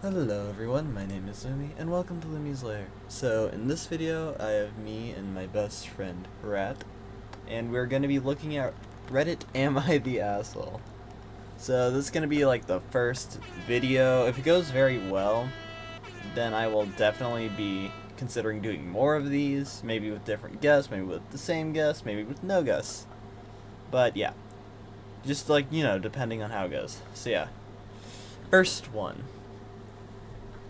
Hello everyone, my name is Lumi, and welcome to Lumi's Lair. So, in this video, I have me and my best friend, Rat, and we're gonna be looking at Reddit Am I the Asshole? So, this is gonna be like the first video. If it goes very well, then I will definitely be considering doing more of these, maybe with different guests, maybe with the same guests, maybe with no guests. But yeah, just like, depending on how it goes. So yeah, first one.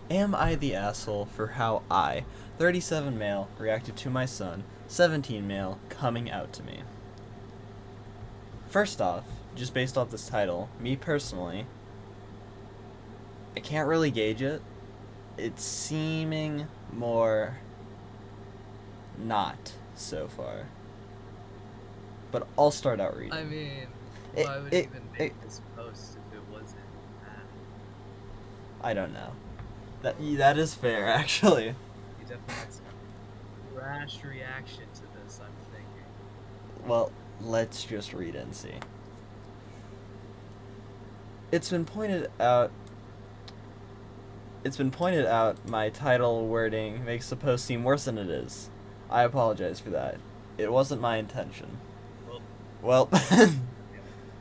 Am I the asshole for how I, 37 male, reacted to my son, 17 male, coming out to me? First off, just based off this title, me personally, I can't really gauge it. It's seeming more not so far. But I'll start out reading. I mean, It- why would it- even it- make this post if it wasn't that? I don't know. That is fair, actually. You definitely had some rash reaction to this, I'm thinking. Well, let's just read it and see. It's been pointed out my title wording makes the post seem worse than it is. I apologize for that. It wasn't my intention. Well,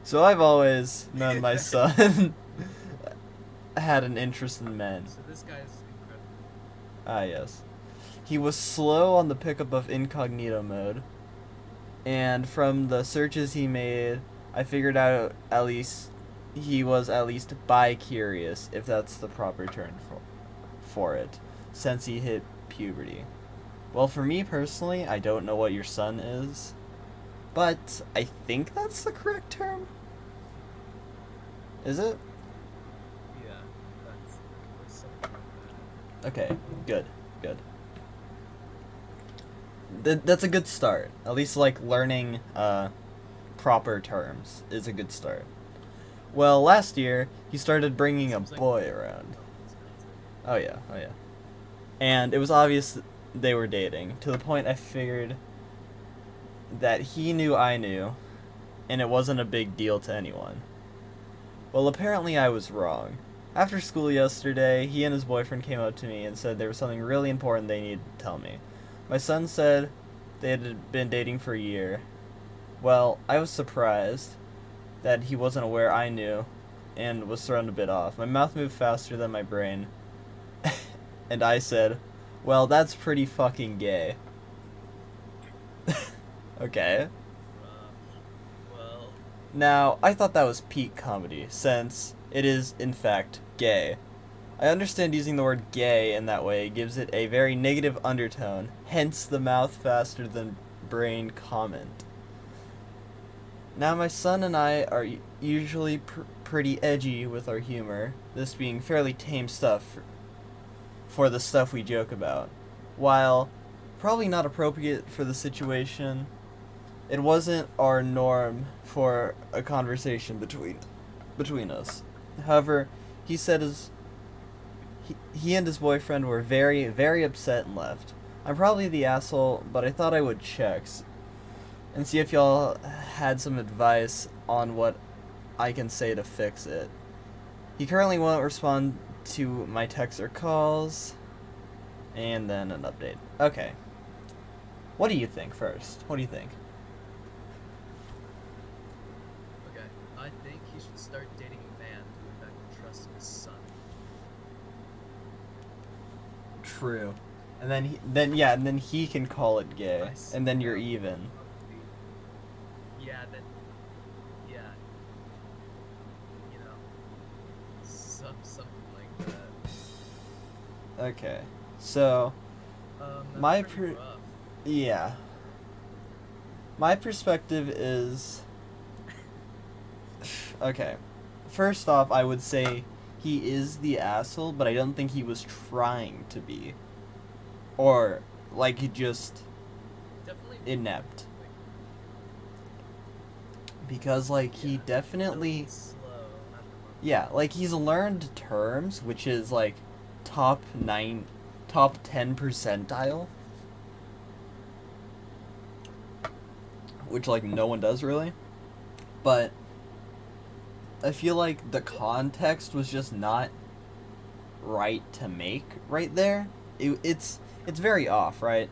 so I've always known my son had an interest in men. So this guy's incredible. Ah, yes. He was slow on the pickup of incognito mode, and from the searches he made, I figured out he was at least bi-curious, if that's the proper term for it, since he hit puberty. Well, for me personally, I don't know what your son is, but I think that's the correct term. Is it? Yeah, that's something like that. Okay, good. That's a good start. At least, like, learning proper terms is a good start. Well, last year, he started bringing a boy around. Oh yeah. And it was obvious that they were dating, to the point I figured that he knew I knew, and it wasn't a big deal to anyone. Well, apparently I was wrong. After school yesterday, he and his boyfriend came up to me and said there was something really important they needed to tell me. My son said they had been dating for a year. Well, I was surprised that he wasn't aware I knew and was thrown a bit off. My mouth moved faster than my brain, and I said, well, that's pretty fucking gay. Okay. Well, Now, I thought that was peak comedy, since it is, in fact, gay. I understand using the word gay in that way gives it a very negative undertone, hence the mouth faster than brain comment. Now, my son and I are usually pretty edgy with our humor, this being fairly tame stuff for the stuff we joke about. While probably not appropriate for the situation, it wasn't our norm for a conversation between us. However, he said he and his boyfriend were very, very upset and left. I'm probably the asshole, but I thought I would check and see if y'all had some advice on what I can say to fix it. He currently won't respond to my texts or calls, and then an update. Okay. What do you think first? What do you think? okay. I think he should start dating a man to win back the trust of his son. True. And then he can call it gay, and then you're even. Yeah, yeah, you know, something like that. Okay. So, That's my pretty rough. yeah. My perspective is okay. First off, I would say he is the asshole, but I don't think he was trying to be. Or, like, he just Definitely inept. Because, like, he definitely... slow at the moment. Yeah, like, he's learned terms, which is, like, top 10 percentile. Which, like, no one does, really. But I feel like the context was just not right to make right there. It's very off, right?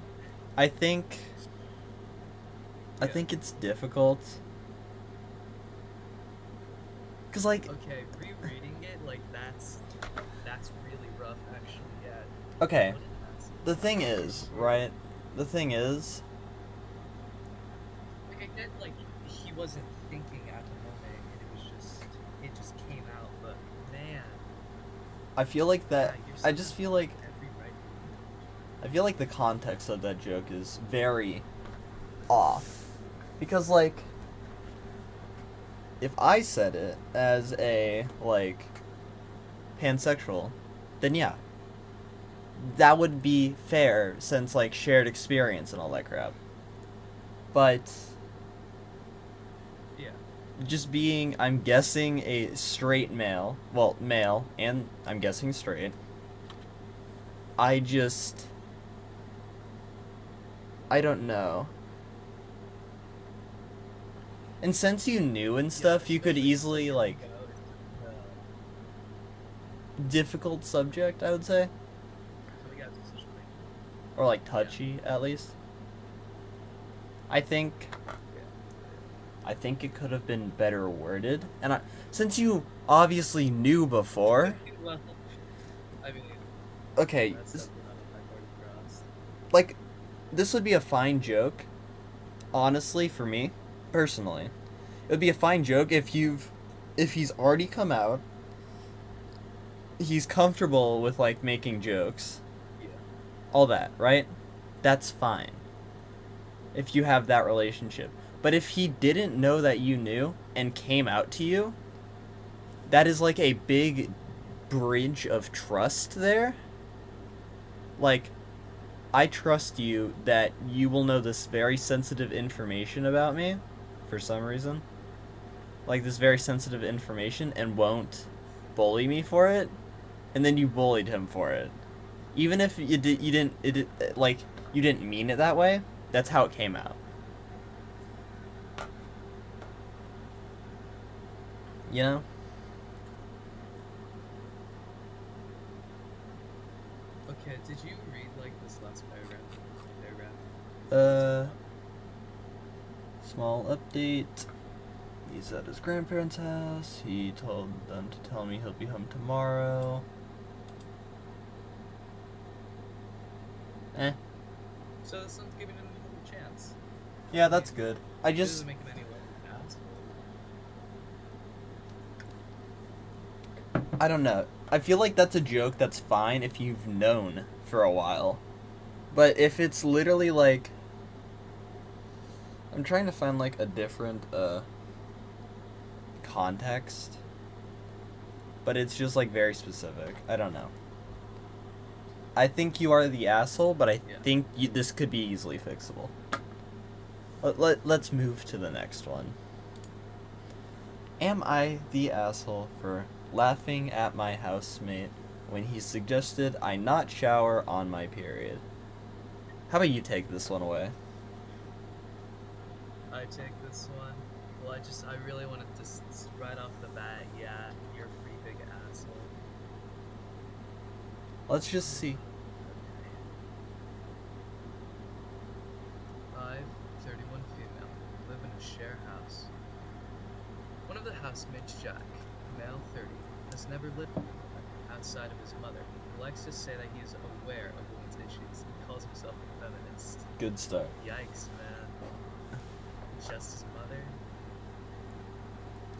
I think I Yeah. think it's difficult. Cause like, Okay, rereading it, like that's really rough actually, yeah. okay, What an asshole. the thing is, right? The thing is, Like I get like he wasn't thinking at the moment and it just came out, but man, I feel like that. yeah, you're I so just feel like every right. I feel like the context of that joke is very off. Because like, if I said it as a like pansexual, then yeah, that would be fair since like shared experience and all that crap. But Yeah. just being, I'm guessing, a straight male, well, male, and I'm guessing straight, I just, I don't know. And since you knew and Yeah, stuff, you could especially since like easily, like, coming out is difficult subject, I would say. coming out is such a big Or, like, yeah. touchy, at least. I think, Yeah. I think it could have been better worded. And since you obviously knew before, Well, I mean, okay, that's definitely not a high bar to cross. like, this would be a fine joke, honestly, for me, personally. It would be a fine joke if he's already come out, he's comfortable with like making jokes, Yeah. all that, right? That's fine. If you have that relationship. But if he didn't know that you knew and came out to you, that is like a big bridge of trust there. Like, I trust you that you will know this very sensitive information about me for some reason. Like this very sensitive information and won't bully me for it. And then you bullied him for it. Even if like you didn't mean it that way, that's how it came out. You know? Okay, did you read like this last paragraph? Uh Small update. He's at his grandparents' house. He told them to tell me he'll be home tomorrow. Eh. So this one's giving him a chance. Yeah, that's good. I It just doesn't make him any less an asshole. I don't know. I feel like that's a joke that's fine if you've known for a while. But if it's literally like I'm trying to find like a different context, but it's just like very specific. I don't know. I think you are the asshole, but I Yeah. think this could be easily fixable. Let's move to the next one. Am I the asshole for laughing at my housemate when he suggested I not shower on my period? How about you take this one away? I take this one. Well, I really wanted to right off the bat, yeah, you're a pretty big asshole. Let's just see. Okay. 31 female, live in a share house. One of the housemates, Jack, male 30, has never lived with a woman outside of his mother. He likes to say that he is aware of women's issues and calls himself a feminist. Good start. Yikes, man. Just his mother?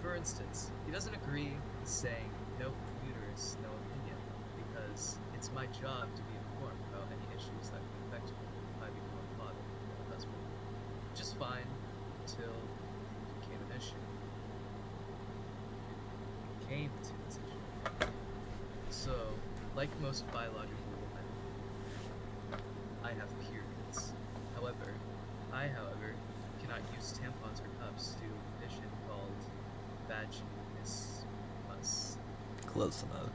For instance, he doesn't agree with saying no uterus, no opinion, because it's my job to be informed about any issues that can affect me if I become a father or a husband. Which is fine until it became an issue. It came to this issue. So, like most biological women, I have periods. However, cannot use tampons or cups due to a condition called vaginismus. Close enough.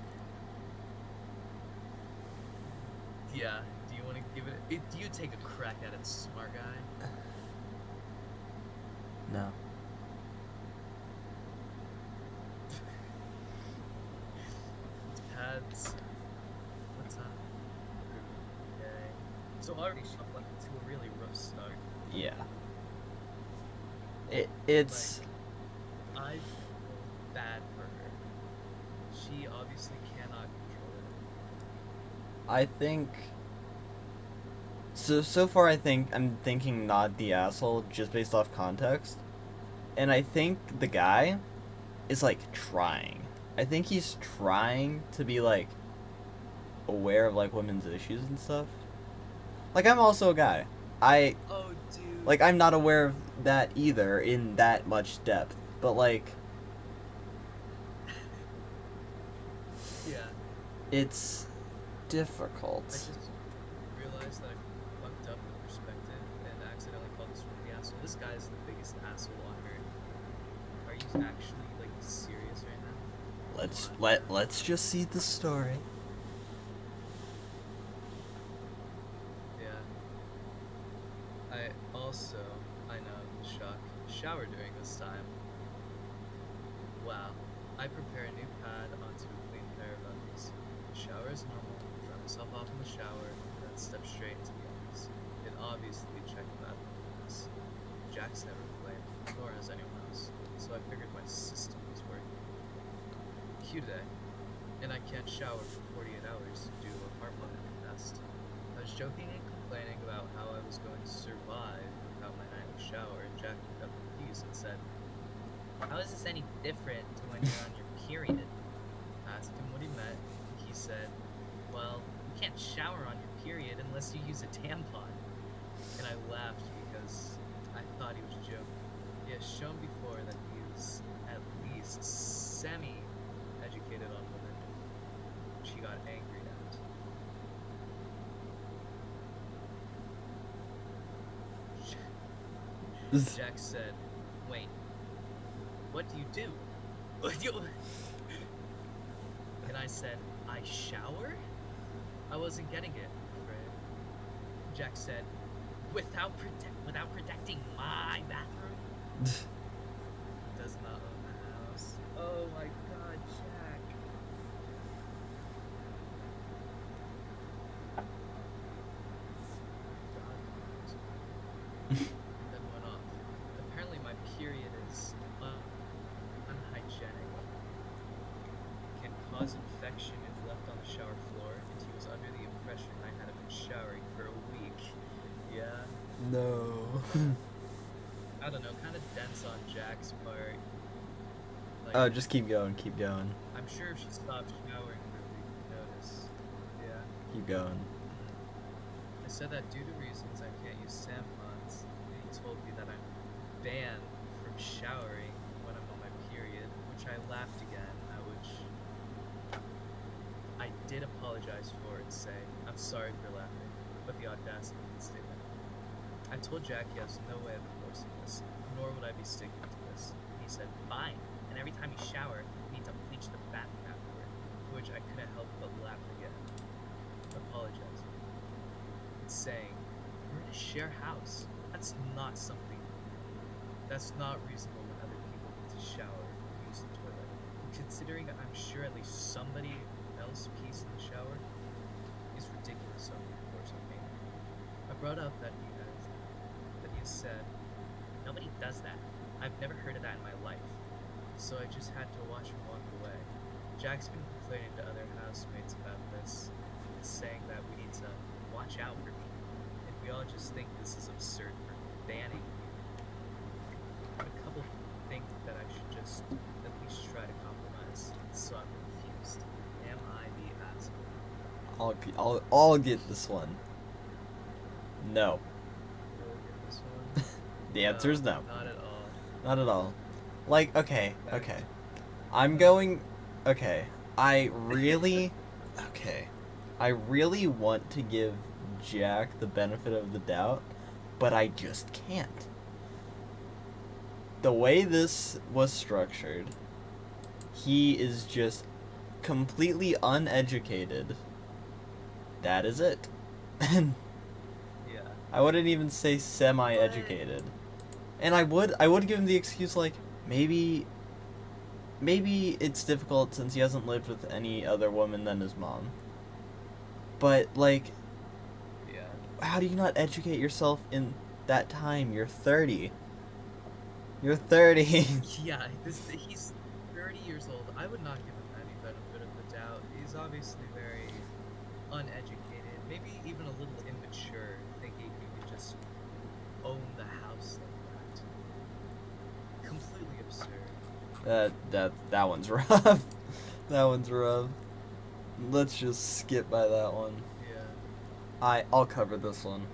Yeah, do you want to give it? Do you take a crack at it, smart guy? No. It's pads So already shuffling into a really rough start. Yeah. It's Like, I feel bad for her. She obviously cannot control it. I think so far I think I'm thinking not the asshole just based off context. And I think the guy is like trying. I think he's trying to be like aware of like women's issues and stuff. Like I'm also a guy. I Oh, dude. like I'm not aware of that either in that much depth. But like Yeah. it's difficult. I just realized that I fucked up with perspective and accidentally called this one the asshole. This guy is the biggest asshole on earth. Are you actually like serious right now? Let's just see the story. Yeah. I know, shock, shower during this time. Wow. I prepare a new pad onto a clean pair of undies. Shower is normal, dry myself off in the shower, then step straight into the undies. It obviously checked the bathroom this. Jack's never complained, nor has anyone else, so I figured my system was working. Q day, and I can't shower for 48 hours due to a heart monitoring test. I was joking and complaining about how I was going to survive without my nightly shower, and Jack picked up the piece and said, "How is this any different to when you're on your period?" I asked him what he meant. He said, "Well, you can't shower on your period unless you use a tampon." And I laughed because I thought he was joking. He has shown before that he is at least semi-educated on women, which he got angry at. Jack said, "Wait, what do you do?" And I said, "I shower?" I wasn't getting it, Fred. Jack said, without protecting my bathroom?" Does not own the house. Oh my god, Jack. And then went off. Apparently my period is unhygienic. Can cause infection if left on the shower floor, and he was under the impression I hadn't been showering for a week. Yeah. No. I don't know, kind of dense on Jack's part. Like, Oh, just keep going, keep going. I'm sure if she stopped showering for a week, we'd notice. Yeah. Keep going. I said that due to reasons I can't use tampons, and he told me that I'm banned from showering when I'm on my period, which I laughed again, at which I did apologize for and say, "I'm sorry for laughing," but the audacity of the statement. I told Jack he has no way of enforcing this, nor would I be sticking to this. He said, "Fine, and every time you shower, you need to bleach the bathroom afterward," to which I couldn't help but laugh again. Apologizing. It's saying, "We're in a share house. That's not reasonable when other people need to shower or use the toilet. Considering that I'm sure at least somebody else pees in the shower is ridiculous over the course of me." I brought up that he has said, "Nobody does that. I've never heard of that in my life." So I just had to watch him walk away. Jack's been complaining to other housemates about this, saying that we need to watch out for me, and we all just think this is absurd for banning me. But a couple think that I should just at least try to compromise, so I'm confused. Am I the asshole? I'll get this one. No. Really get this one? The answer is no. Not at all. Not at all. Like, okay. I really want to give Jack the benefit of the doubt, but I just can't. The way this was structured, he is just completely uneducated. That is it. And Yeah. I wouldn't even say semi-educated. And I would give him the excuse like maybe it's difficult since he hasn't lived with any other woman than his mom. But like Yeah. how do you not educate yourself in that time? You're 30. You're 30. Yeah, he's 30 years old. I would not give him any benefit of the doubt. He's obviously very uneducated, maybe even a little immature, thinking he could just own the house like that. Completely absurd. That one's rough. That one's rough. Let's just skip by that one. Yeah. I'll cover this one.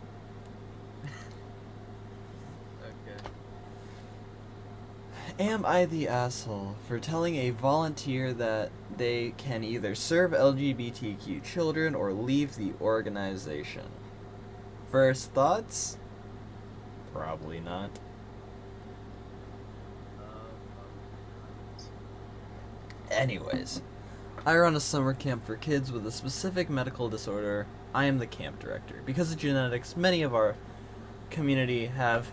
Okay. Am I the asshole for telling a volunteer that they can either serve LGBTQ children or leave the organization? First thoughts? Probably not. Anyways, I run a summer camp for kids with a specific medical disorder. I am the camp director. Because of genetics, many of our community have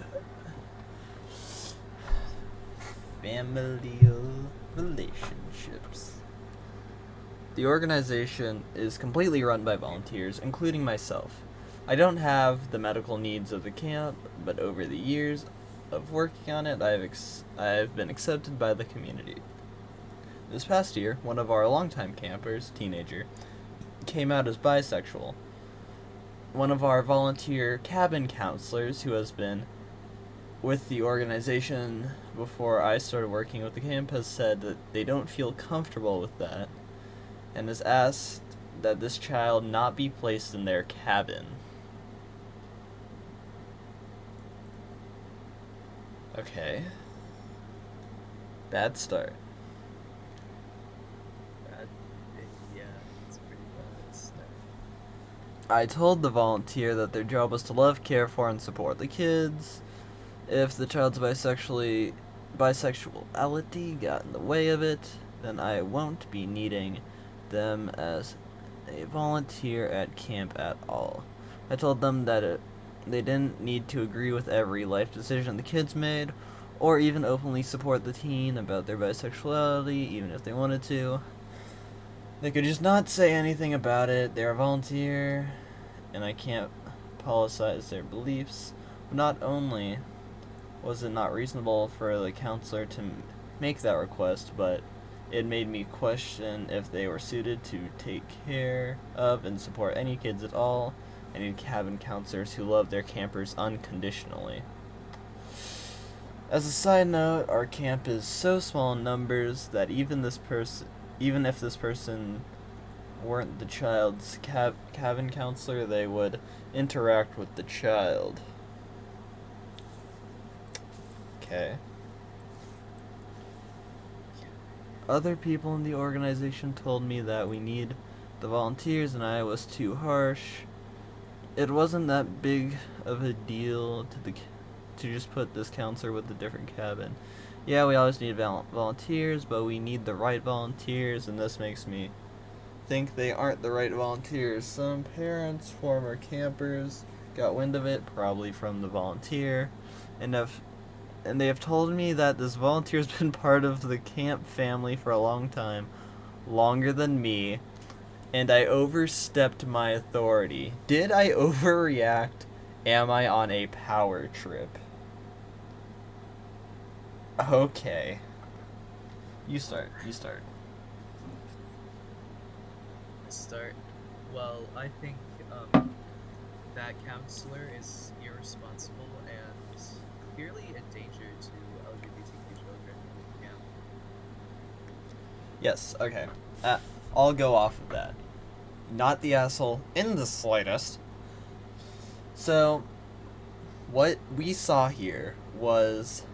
familial relationships. The organization is completely run by volunteers, including myself. I don't have the medical needs of the camp, but over the years of working on it, I have been accepted by the community. This past year, one of our longtime campers, teenager, came out as bisexual. One of our volunteer cabin counselors, who has been with the organization before I started working with the camp, has said that they don't feel comfortable with that and has asked that this child not be placed in their cabin. Okay. Bad start. Yeah, it's pretty bad stuff. I told the volunteer that their job was to love, care for, and support the kids. If the child's bisexuality got in the way of it, then I won't be needing them as a volunteer at camp at all. I told them that they didn't need to agree with every life decision the kids made, or even openly support the teen about their bisexuality, even if they wanted to. They could just not say anything about it. They're a volunteer, and I can't politicize their beliefs. Not only was it not reasonable for the counselor to make that request, but it made me question if they were suited to take care of and support any kids at all. I need cabin counselors who love their campers unconditionally. As a side note, our camp is so small in numbers that even if this person weren't the child's cabin counselor, they would interact with the child. Okay. Other people in the organization told me that we need the volunteers and I was too harsh. It wasn't that big of a deal to just put this counselor with a different cabin. Yeah, we always need volunteers, but we need the right volunteers, and this makes me think they aren't the right volunteers. Some parents, former campers, got wind of it, probably from the volunteer, and they have told me that this volunteer's been part of the camp family for a long time, longer than me, and I overstepped my authority. Did I overreact? Am I on a power trip? Okay. You start. Start. Well, I think that counselor is irresponsible and clearly a danger to LGBTQ children in camp. Yes, okay. I'll go off of that. Not the asshole in the slightest. So, what we saw here was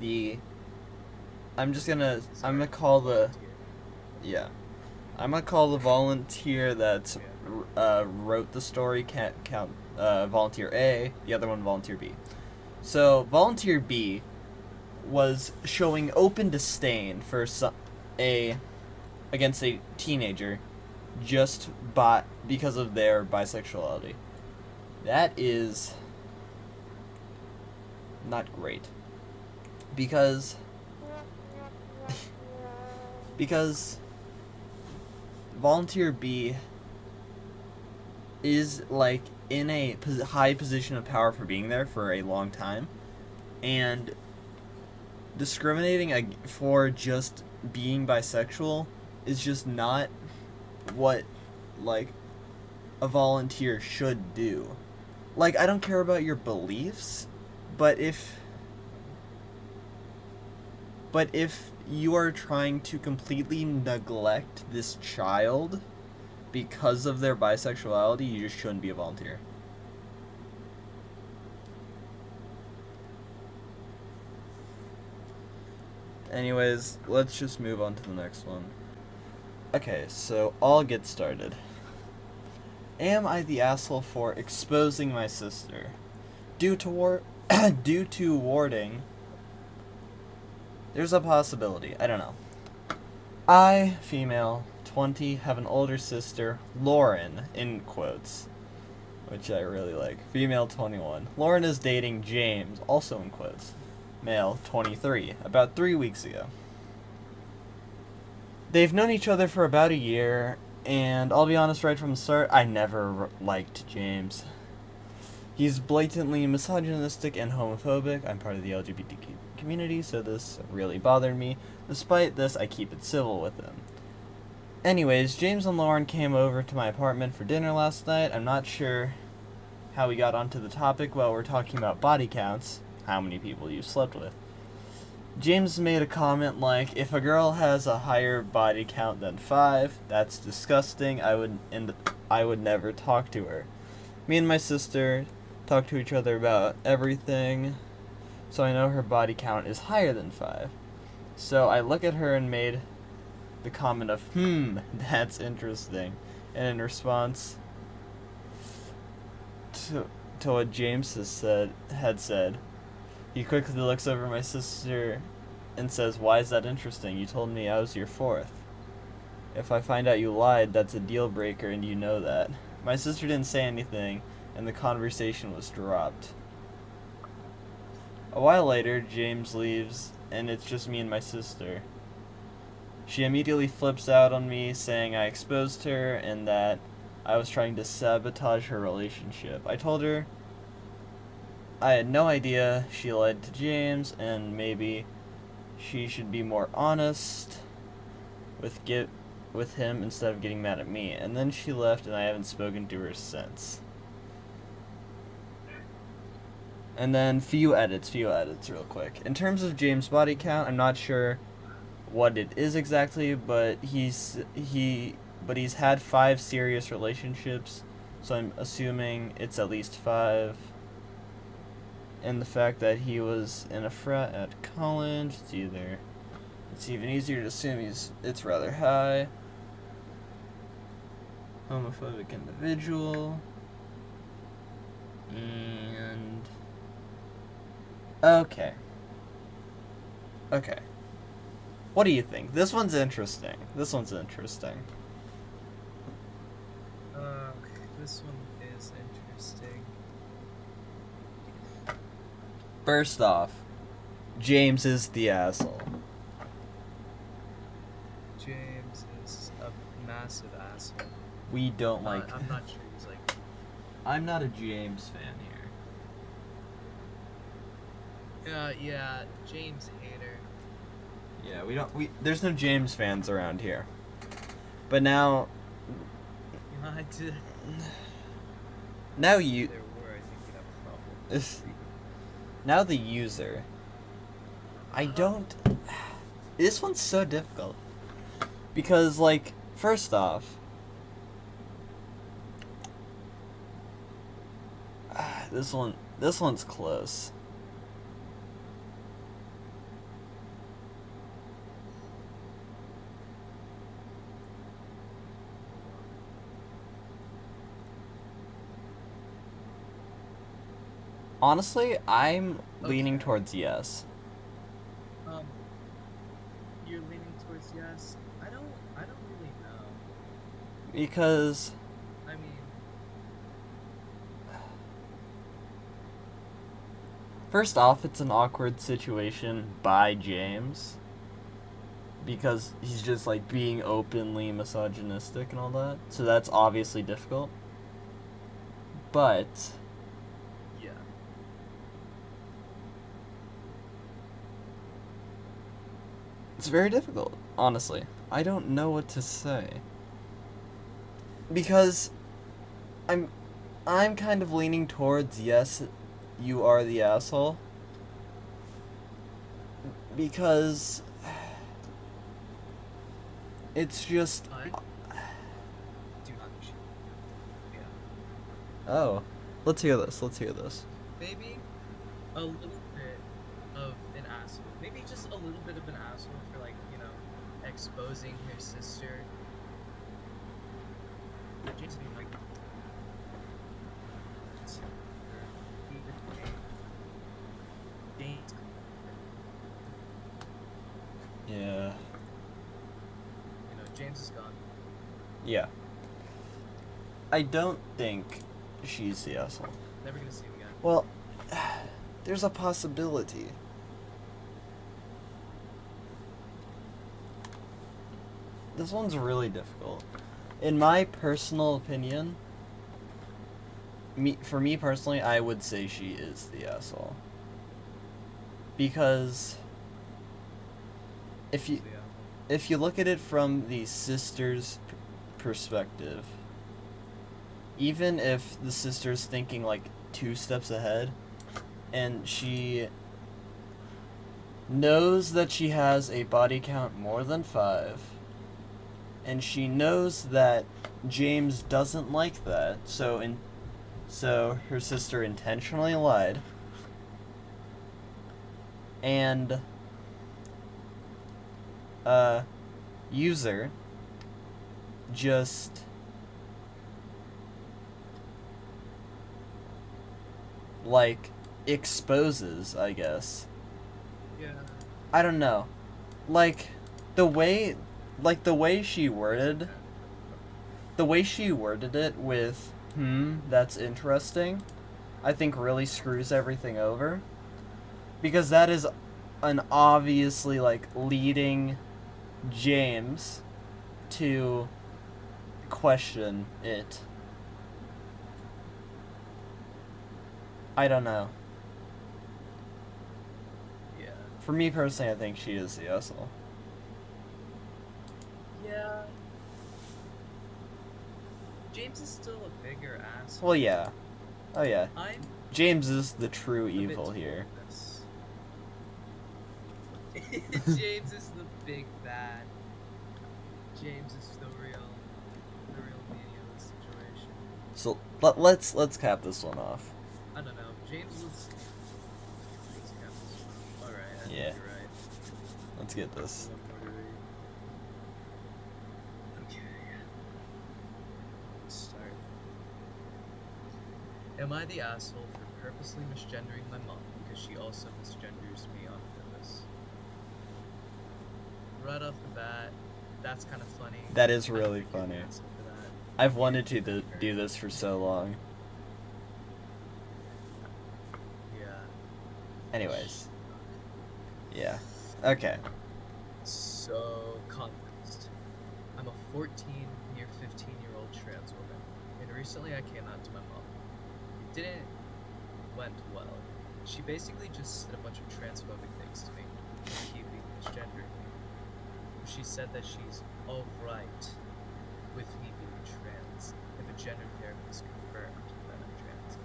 I'm gonna call the volunteer that wrote the story volunteer A, the other one volunteer B. So volunteer B was showing open disdain for against a teenager just because of their bisexuality. That is not great. Because volunteer B is like in a high position of power for being there for a long time, and discriminating for just being bisexual is just not what like a volunteer should do. Like, I don't care about your beliefs, but if you are trying to completely neglect this child because of their bisexuality, you just shouldn't be a volunteer. Anyways, let's just move on to the next one. Okay, so I'll get started. Am I the asshole for exposing my sister? Due to warding, there's a possibility. I don't know. I, female, 20, have an older sister, Lauren, in quotes, which I really like. Female, 21. Lauren is dating James, also in quotes. Male, 23, about 3 weeks ago. They've known each other for about a year, and I'll be honest right from the start, I never liked James. He's blatantly misogynistic and homophobic. I'm part of the LGBTQ community, so this really bothered me. Despite this, I keep it civil with him. Anyways, James and Lauren came over to my apartment for dinner last night. I'm not sure how we got onto the topic while we're talking about body counts, how many people you've slept with. James made a comment like, if a girl has a higher body count than 5, that's disgusting. I would never talk to her. Me and my sister talk to each other about everything, so I know her body count is higher than 5. So I look at her and made the comment of, that's interesting. And in response to what James had said, he quickly looks over my sister and says, why is that interesting? You told me I was your 4th. If I find out you lied, that's a deal breaker and you know that. My sister didn't say anything, and the conversation was dropped. A while later, James leaves, and it's just me and my sister. She immediately flips out on me, saying I exposed her and that I was trying to sabotage her relationship. I told her I had no idea she lied to James, and maybe she should be more honest with him instead of getting mad at me. And then she left, and I haven't spoken to her since. And then few edits real quick. In terms of James' body count, I'm not sure what it is exactly, but he's had 5 serious relationships, so I'm assuming it's at least 5. And the fact that he was in a frat at college, it's even easier to assume it's rather high. Homophobic individual. And okay. What do you think? This one's interesting. This one is interesting. First off, James is the asshole. James is a massive asshole. We don't like. I'm not sure he's like. I'm not a James fan here. Yeah, James hater. Yeah, there's no James fans around here. But now. I did. Now you. There were, I think we'd have a problem. Now the user. I don't. This one's so difficult. Because, like, first off. This one's close. Honestly, I'm leaning towards yes. You're leaning towards yes. I don't really know. Because I mean, first off, it's an awkward situation by James. Because he's just like being openly misogynistic and all that. So that's obviously difficult. But Yeah. it's very difficult, honestly. I don't know what to say. Because I'm kind of leaning towards yes, you are the asshole. Because it's just I do not think she. Yeah. oh, let's hear this. Let's hear this. Maybe a little bit of an asshole. Maybe just a little bit of an asshole for, like, exposing her sister. James being like, James, Yeah. James is gone. Yeah. I don't think she's the asshole. Never gonna see him again. Well, there's a possibility. This one's really difficult. In my personal opinion, for me personally, I would say she is the asshole. Because if you look at it from the sister's perspective, even if the sister's thinking like 2 steps ahead, and she knows that she has a body count more than 5, and she knows that James doesn't like that, so her sister intentionally lied, and user just like exposes, I guess. Yeah. I don't know. Like the way she worded it with that's interesting, I think really screws everything over. Because that is an obviously like leading James to question it. I don't know. Yeah. For me personally, I think she is the asshole. Yeah. James is still a bigger asshole. Well, yeah. Oh, yeah. I'm James is the true a bit evil torn here. with this. James is the big bad. James is the real meaning of the situation. So let's cap this one off. I don't know. James was. Alright, I think Yeah. you're right. Let's get this. One more to read. Okay. Let's start. Am I the asshole for purposely misgendering my mom because she also misgenders me on purpose? Right off the bat, that's kind of funny. That is I don't really think you're the funny. asshole for that. I've wanted to do this for so long. Yeah. Anyways. Yeah. Okay. So, context. I'm a 14, near 15-year-old trans woman, and recently I came out to my mom. It didn't went well. She basically just said a bunch of transphobic things to me, keeping misgendering me. She said that she's alright with me being trans if a gender therapy is confirmed that I'm trans.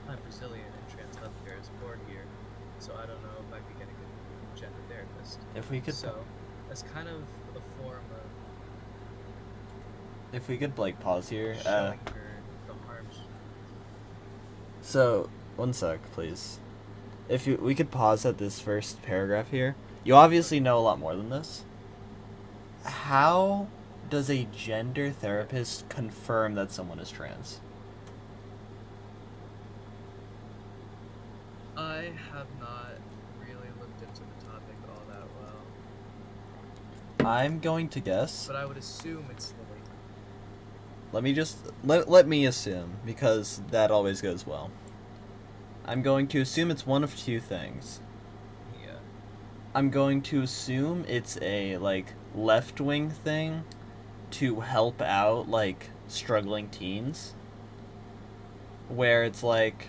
I'm Brazilian and trans healthcare is poor here, so I don't know if I could get a good gender therapist. If we could So, as kind of a form of like pause here. showing her the harms. So, one sec, please. If we could pause at this first paragraph here. You obviously know a lot more than this. How does a gender therapist confirm that someone is trans? I have not really looked into the topic all that well, I'm going to guess. but I would assume it's silly. Let me assume, because that always goes well. I'm going to assume it's one of 2 things. Yeah. I'm going to assume it's a like left-wing thing to help out like struggling teens. where it's like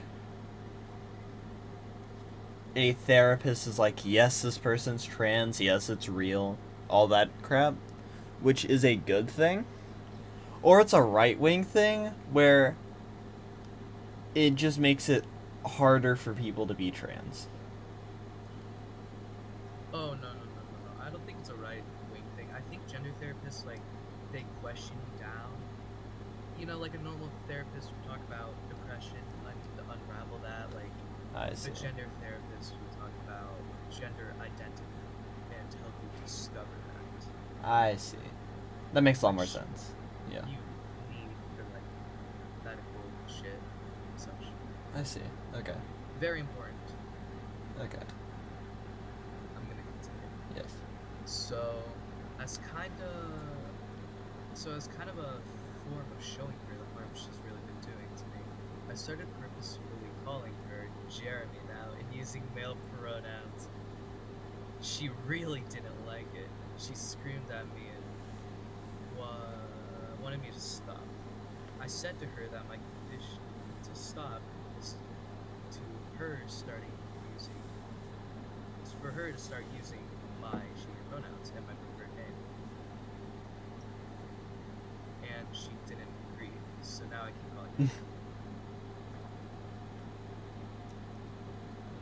a therapist is like, yes, this person's trans, yes, it's real, all that crap, which is a good thing. Or it's a right wing thing where it just makes it harder for people to be trans. Oh, no. I don't think it's a right wing thing. I think gender therapists, like, they question you down. You know, like a normal therapist would talk about depression, like to unravel that. Like, I see. a gender therapist would talk about gender identity and help you discover that. I see. That makes a lot more Which sense. Yeah. you need for, like, medical shit and such. I see. Okay. Very important. Okay. I'm gonna continue. Yes. So, as kind of, as kind of a form of showing her the harm she's really been doing to me, I started purposefully calling her Jeremy now and using male pronouns. She really didn't like it. She screamed at me and wanted me to stop. I said to her that my condition to stop is to her starting using is for her to start using my she her pronouns and my preferred name. And she didn't agree, so now I keep calling her.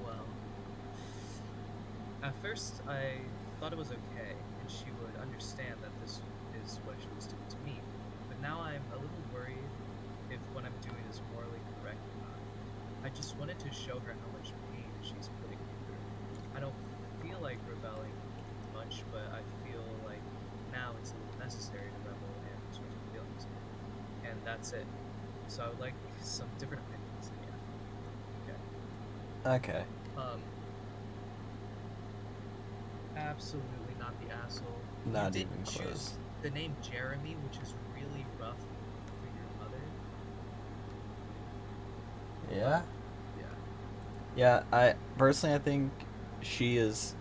Well, at first I thought it was okay, and she would understand that this is what she was doing to me. But now I'm a little worried if what I'm doing is morally correct or not. I just wanted to show her how much pain she's putting me through. I don't feel like rebelling much, but I feel like now it's a little necessary to rebel and express my feelings. And that's it. So I would like some different opinions. Yeah. Okay. Absolutely not the asshole. Not You even did choose close. the name Jeremy, which is really rough for your mother. Yeah? Yeah. Yeah, I personally I think she is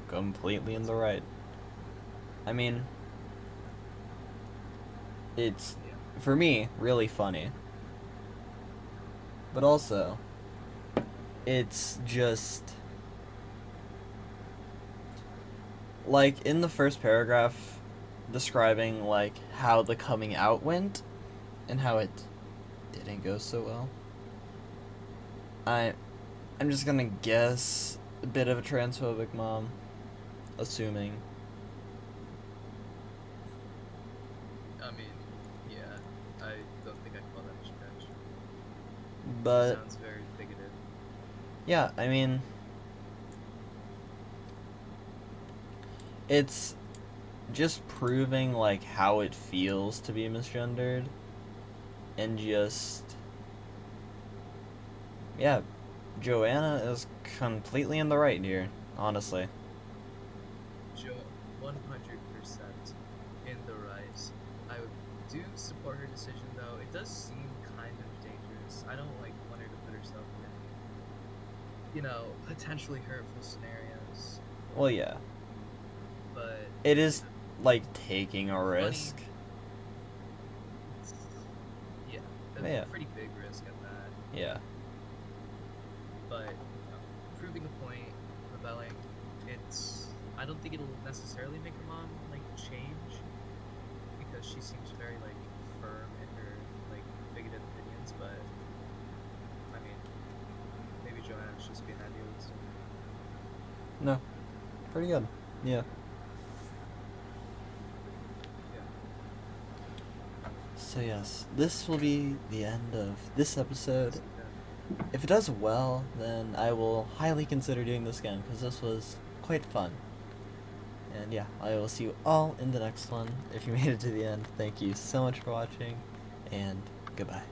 completely in the right. I mean, it's Yeah. for me really funny. But also it's just like in the first paragraph describing like how the coming out went and how it didn't go so well. I'm just gonna guess a bit of a transphobic mom, assuming. I mean, yeah. I don't think I'd call that a stretch. But Sounds very bigoted. yeah, I mean, it's just proving like how it feels to be misgendered and just yeah, Joanna is completely in the right here, honestly. 100% in the right. I do support her decision, though. It does seem kind of dangerous. I don't want her to put herself in potentially hurtful scenarios. Well, yeah. But It is like taking a risk. it's, yeah, Yeah. a pretty big risk at that. Yeah. But proving a point, rebelling, I don't think it'll necessarily make her mom change because she seems very firm in her bigoted opinions. But I mean, maybe Joanna's just being idealistic. No. Pretty good. Yeah. Yeah. So yes, this will be the end of this episode. So, yeah. If it does well, then I will highly consider doing this again because this was quite fun. And yeah, I will see you all in the next one. If you made it to the end, thank you so much for watching, and goodbye.